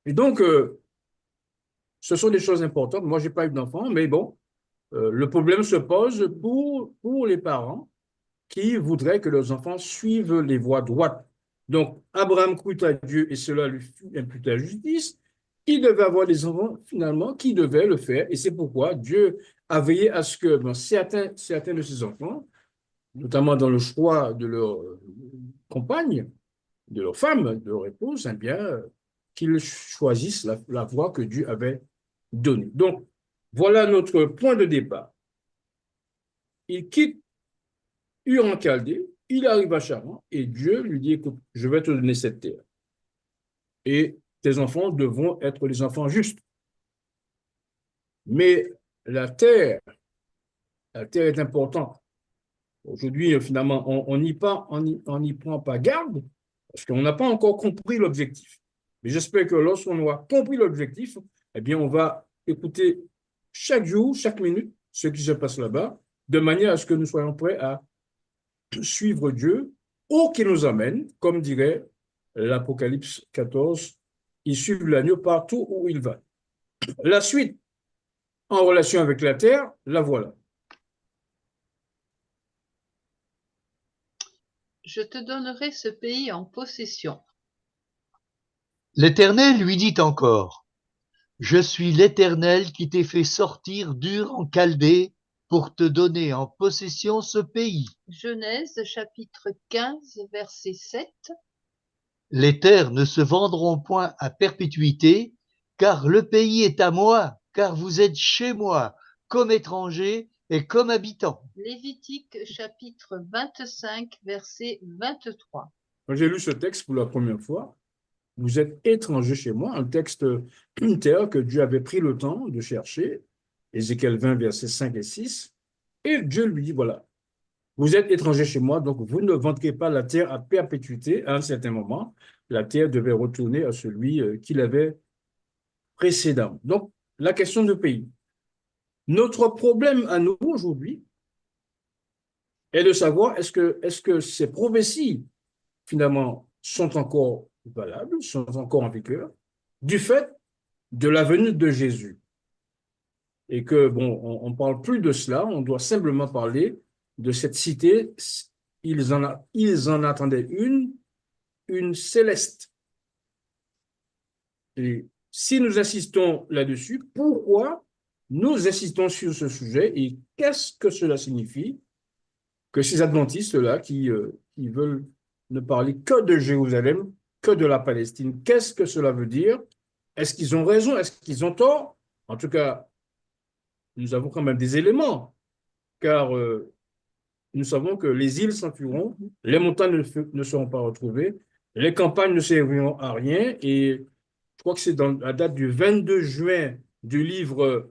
Et donc, ce sont des choses importantes. Moi, je n'ai pas eu d'enfant, mais bon, le problème se pose pour les parents qui voudraient que leurs enfants suivent les voies droites. Donc, Abraham crut à Dieu et cela lui fut imputé à justice. Il devait avoir des enfants, finalement, qui devaient le faire. Et c'est pourquoi Dieu a veillé à ce que certains de ses enfants, notamment dans le choix de leur compagne, de leur femme, de leur épouse, eh bien, qu'ils choisissent la voie que Dieu avait donnée. Donc, voilà notre point de départ. Il quitte Ur en Chaldée, il arrive à Charan et Dieu lui dit, écoute, je vais te donner cette terre. Et tes enfants devront être les enfants justes. Mais la terre est importante. Aujourd'hui, finalement, on n'y prend pas garde parce qu'on n'a pas encore compris l'objectif. Mais j'espère que lorsqu'on aura compris l'objectif, eh bien, on va écouter chaque jour, chaque minute, ce qui se passe là-bas, de manière à ce que nous soyons prêts à suivre Dieu où qu'il nous amène, comme dirait l'Apocalypse 14, ils suivent l'agneau partout où il va. La suite, en relation avec la terre, la voilà. Je te donnerai ce pays en possession. L'Éternel lui dit encore, je suis l'Éternel qui t'ai fait sortir d'Ur en Chaldée pour te donner en possession ce pays. Genèse chapitre 15, verset 7. Les terres ne se vendront point à perpétuité, car le pays est à moi, car vous êtes chez moi, comme étrangers, et comme habitant. Lévitique chapitre 25, verset 23. Quand j'ai lu ce texte pour la première fois, vous êtes étrangers chez moi, un texte, une terre que Dieu avait pris le temps de chercher, Ézéchiel 20, versets 5 et 6, et Dieu lui dit, voilà, vous êtes étrangers chez moi, donc vous ne vendrez pas la terre à perpétuité. À un certain moment, la terre devait retourner à celui qui l'avait précédemment. Donc, la question de pays. Notre problème à nous aujourd'hui est de savoir est-ce que ces prophéties, finalement, sont encore valables, sont encore en vigueur, du fait de la venue de Jésus. Et que, bon, on ne parle plus de cela, on doit simplement parler de cette cité. Ils en attendaient une céleste. Et si nous insistons là-dessus, pourquoi nous insistons sur ce sujet et qu'est-ce que cela signifie que ces adventistes-là qui veulent ne parler que de Jérusalem, que de la Palestine, qu'est-ce que cela veut dire? Est-ce qu'ils ont raison? Est-ce qu'ils ont tort? En tout cas, nous avons quand même des éléments, car nous savons que les îles s'enfuiront, les montagnes ne seront pas retrouvées, les campagnes ne serviront à rien, et je crois que c'est dans la date du 22 juin du livre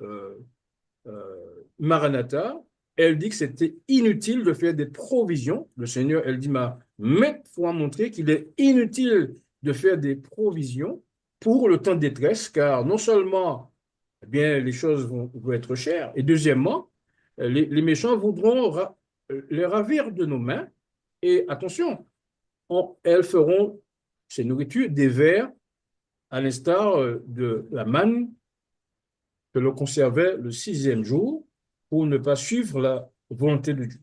Maranatha, elle dit que c'était inutile de faire des provisions. Le Seigneur, elle dit, m'a maintes fois montré qu'il est inutile de faire des provisions pour le temps de détresse, car non seulement eh bien, les choses vont être chères, et deuxièmement, les méchants voudront les ravir de nos mains, et attention, elles feront ces nourritures des vers, à l'instar de la manne que l'on conservait le 6e jour pour ne pas suivre la volonté de Dieu.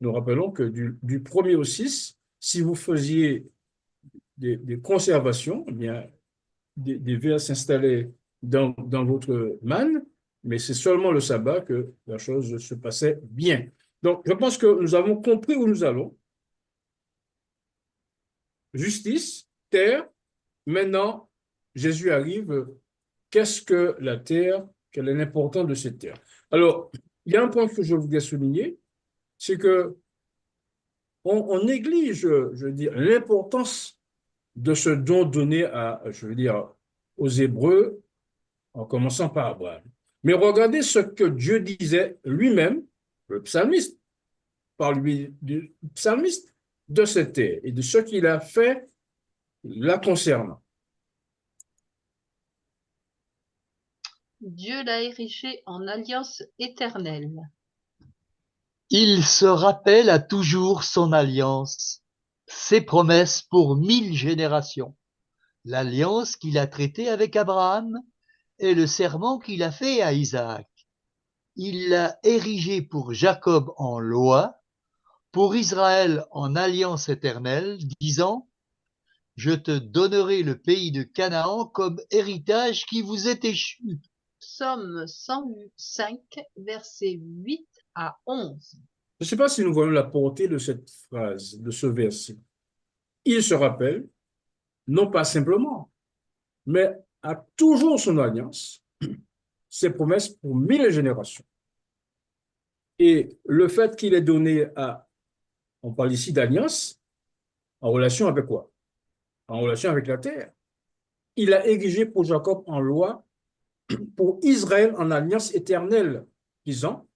Nous rappelons que du 1er au 6, si vous faisiez des conservations, eh bien, des vers s'installaient dans votre manne, mais c'est seulement le sabbat que la chose se passait bien. Donc, je pense que nous avons compris où nous allons. Justice, terre. Maintenant, Jésus arrive. Qu'est-ce que la terre? Quel est l'importance de cette terre? Alors, il y a un point que je voudrais souligner, c'est que on néglige, je veux dire, l'importance de ce don donné je veux dire, aux Hébreux, en commençant par Abraham. Mais regardez ce que Dieu disait lui-même, le psalmiste, par lui, du psalmiste, de cette terre et de ce qu'il a fait la concernant. Dieu l'a érigé en alliance éternelle. Il se rappelle à toujours son alliance, ses promesses pour 1000 générations, l'alliance qu'il a traitée avec Abraham et le serment qu'il a fait à Isaac. Il l'a érigé pour Jacob en loi, pour Israël en alliance éternelle, disant, je te donnerai le pays de Canaan comme héritage qui vous est échu. Psaume 105, versets 8 à 11. Je ne sais pas si nous voyons la portée de cette phrase, de ce verset. Il se rappelle, non pas simplement, mais a toujours son alliance, ses promesses pour 1000 générations. Et le fait qu'il ait donné on parle ici d'alliance, en relation avec quoi? En relation avec la terre. Il a érigé pour Jacob en loi, pour Israël en alliance éternelle, disant,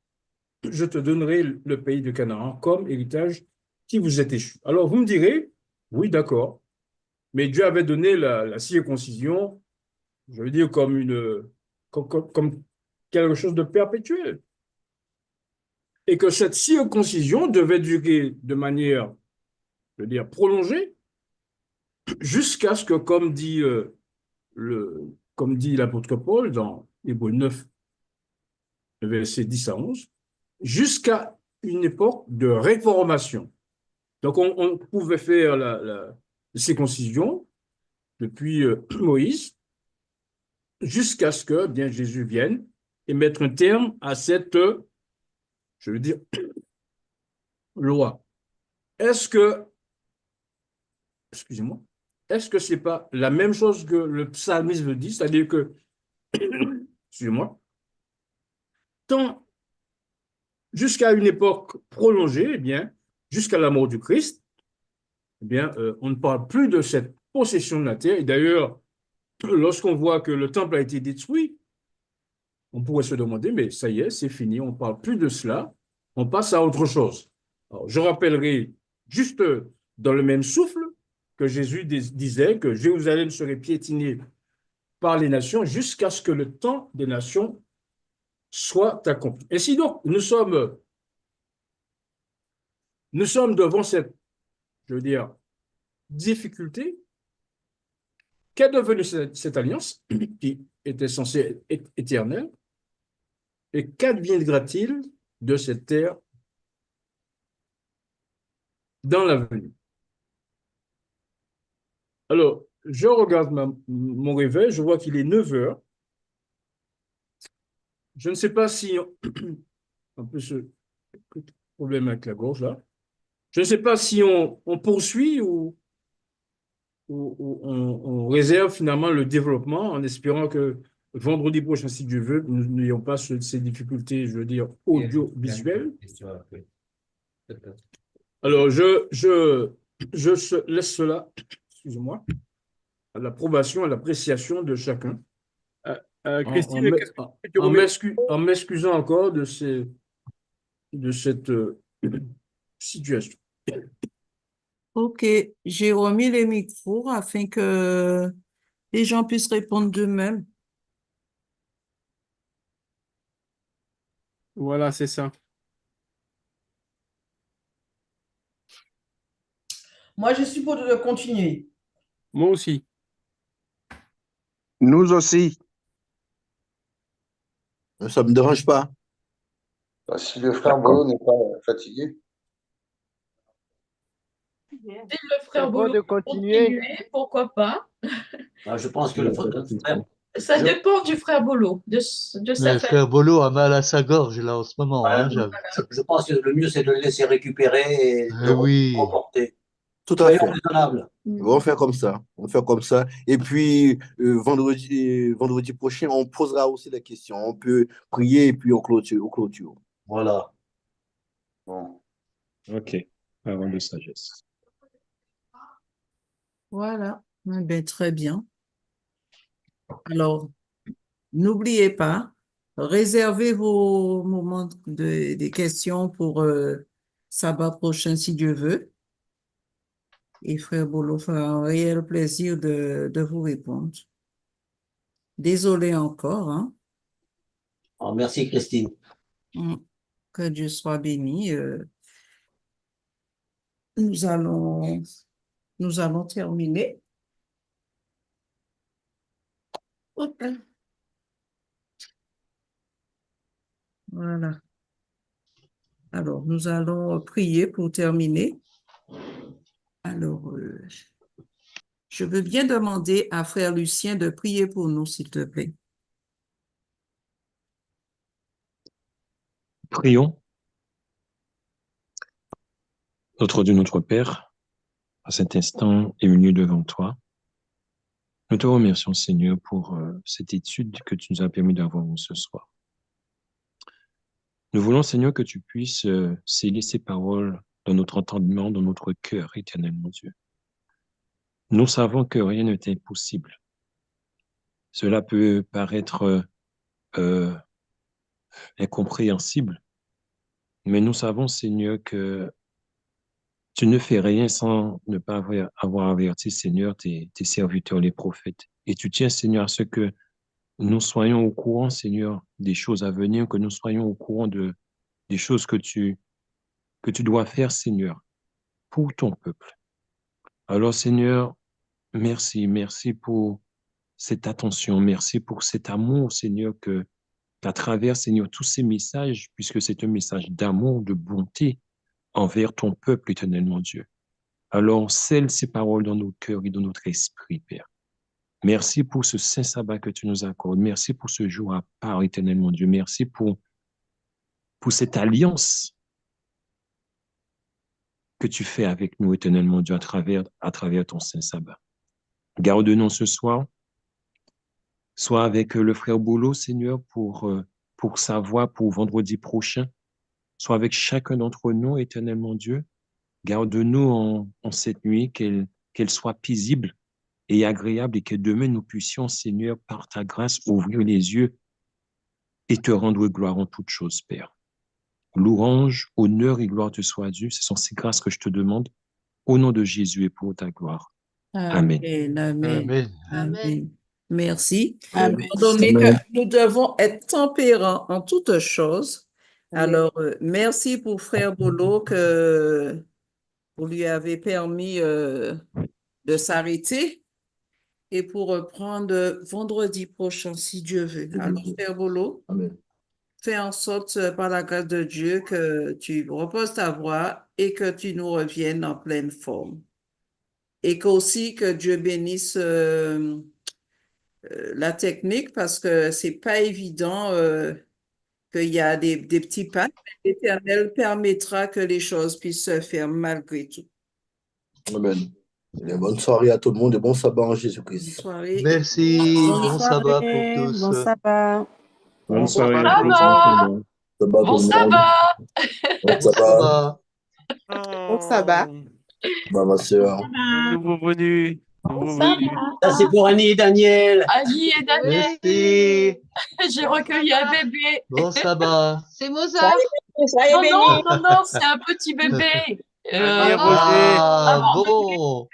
je te donnerai le pays de Canaan comme héritage qui vous est échu. Alors vous me direz, oui, d'accord, mais Dieu avait donné la circoncision, je veux dire, comme quelque chose de perpétuel. Et que cette circoncision devait durer de manière, je veux dire, prolongée, jusqu'à ce que, comme dit l'apôtre Paul dans Hébreux 9, versets 10 à 11, jusqu'à une époque de réformation. Donc, on pouvait faire la circoncision depuis Moïse jusqu'à ce que bien Jésus vienne et mettre un terme à cette, je veux dire, loi. Excusez-moi, est-ce que c'est pas la même chose que le psalmiste le dit, c'est-à-dire que, excusez-moi, tant jusqu'à une époque prolongée, eh bien, jusqu'à la mort du Christ, eh bien, on ne parle plus de cette possession de la terre. Et d'ailleurs, lorsqu'on voit que le temple a été détruit, on pourrait se demander, mais ça y est, c'est fini, on ne parle plus de cela, on passe à autre chose. Alors, je rappellerai juste dans le même souffle que Jésus disait que Jérusalem serait piétinée par les nations jusqu'à ce que le temps des nations soit accompli. Ainsi donc, nous sommes devant cette, je veux dire, difficulté. Qu'est devenue cette alliance qui était censée être éternelle? Et qu'adviendra-t-il de cette terre dans l'avenir? Alors, je regarde mon réveil, je vois qu'il est 9 heures. Je ne sais pas si un peu ce problème avec la gorge là. Je ne sais pas si on poursuit ou on réserve finalement le développement en espérant que vendredi prochain, si Dieu veut, nous n'ayons pas ces difficultés, je veux dire, audiovisuelles. Alors, laisse cela, excusez-moi, à l'approbation, à l'appréciation de chacun, Christine, qu'est-ce que tu remets? en m'excusant encore de cette situation. Ok, j'ai remis les micros afin que les gens puissent répondre d'eux-mêmes. Voilà, c'est ça. Moi, je suis pour de continuer. Moi aussi. Nous aussi. Ça me dérange pas. Si le frère Bolo n'est pas fatigué. Si le frère C'est bon Bolo de veut continuer. continuer, pourquoi pas? Je pense que le frère, Ça dépend du frère Bolo, de sa Le famille. frère Bolo a mal à sa gorge là en ce moment. Hein, je pense que le mieux, c'est de le laisser récupérer et de oui. reporter. Tout à Soyons fait. raisonnables. On va faire comme ça. On va faire comme ça. Et puis, vendredi prochain, on posera aussi la question. On peut prier et puis on clôture. Voilà. Bon. Ok. Parole de sagesse. Voilà. Eh bien, très bien. Alors, n'oubliez pas, réservez vos moments des questions pour sabbat prochain, si Dieu veut. Et frère Bolo fera un réel plaisir de vous répondre. Désolé encore, hein. Alors, merci, Christine. Que Dieu soit béni. Nous allons terminer. Hop là. Voilà. Alors, nous allons prier pour terminer. Alors, je veux bien demander à frère Lucien de prier pour nous, s'il te plaît. Prions. Notre Dieu, notre Père, à cet instant est venu devant toi. Nous te remercions, Seigneur, pour cette étude que tu nous as permis d'avoir ce soir. Nous voulons, Seigneur, que tu puisses sceller ces paroles dans notre entendement, dans notre cœur, éternel, mon Dieu. Nous savons que rien n'est impossible. Cela peut paraître incompréhensible, mais nous savons, Seigneur, que tu ne fais rien sans ne pas avoir averti, Seigneur, tes serviteurs, les prophètes. Et tu tiens, Seigneur, à ce que nous soyons au courant, Seigneur, des choses à venir, que nous soyons au courant des choses que tu dois faire, Seigneur, pour ton peuple. Alors, Seigneur, merci pour cette attention, merci pour cet amour, Seigneur, qu'à travers, Seigneur, tous ces messages, puisque c'est un message d'amour, de bonté envers ton peuple, éternel, mon Dieu. Alors, scelle ces paroles dans nos cœurs et dans notre esprit, Père. Merci pour ce saint sabbat que tu nous accordes. Merci pour ce jour à part, éternel, mon Dieu. Merci pour cette alliance que tu fais avec nous, éternel, mon Dieu, à travers ton saint sabbat. Garde-nous ce soir. Sois avec le frère Bolo, Seigneur, pour sa voix pour vendredi prochain. Sois avec chacun d'entre nous, éternel mon Dieu. Garde-nous en cette nuit, qu'elle soit paisible et agréable et que demain nous puissions, Seigneur, par ta grâce, ouvrir les yeux et te rendre gloire en toutes choses, Père. Louange, honneur et gloire te soient dus. Ce sont ces grâces que je te demande au nom de Jésus et pour ta gloire. Amen. Amen, amen, Amen. Amen. amen. Merci. Amen. Étant donné que nous devons être tempérants en toutes choses, Amen. alors merci pour Frère Bolo que vous lui avez permis de s'arrêter et pour reprendre vendredi prochain, si Dieu veut. Alors, Frère Bolo, Amen. fais en sorte, par la grâce de Dieu, que tu reposes ta voix et que tu nous reviennes en pleine forme. Et qu'aussi que Dieu bénisse la technique parce que c'est pas évident qu'il y a des petits pas. L'Éternel permettra que les choses puissent se faire malgré tout. Amen. Et bonne soirée à tout le monde et bon sabbat en Bonne Jésus-Christ. soirée. Merci. Bonne Bon sabbat pour tous. Bon sabbat. Bonne soirée. sabbat. Bonne soirée, tout le monde. Sabbat Bon tout le monde. sabbat. Bon Bon sabbat. sabbat. Bon sabbat. Bah, ma soeur. Nouveau venu. Bon sabbat. Ça, c'est pour Annie et Daniel. Annie et Daniel, Merci. j'ai recueilli un bébé. Bon sabbat. C'est Mozart. Non, c'est un petit bébé. Annie et Oh, Roger, Ah bon. bon.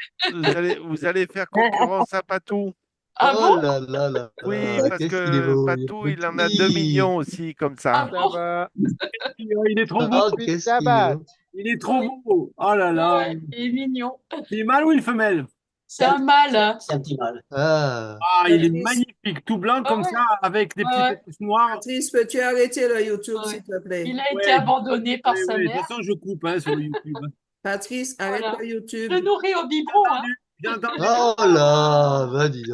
vous allez faire concurrence à Patou. Ah Oh bon? là là là Oui, là. parce Qu'est-ce qu'il est que beau. Patou, il en a petit. 2 millions aussi, comme Ah ça. bon? Il est trop beau, Ah, lui, qu'est-ce qu'il est Sabat. beau. Il est trop beau. Oh là là. Ouais, il est mignon. Il est mâle ou une femelle? C'est un mâle. Hein. C'est un petit mal. Ah. Ah, il est Patrice. magnifique, tout blanc Ah comme ouais. ça, avec des Ouais, petites ouais. taches noires. Patrice, peux-tu arrêter le YouTube, Ouais. s'il te plaît? Il a été Ouais. abandonné par Oui, sa oui, de toute mère. façon, je coupe hein, sur YouTube. Patrice, arrête Voilà. le YouTube. Je le nourris au biberon. Hein. J'ai entendu. Oh là, va dis donc.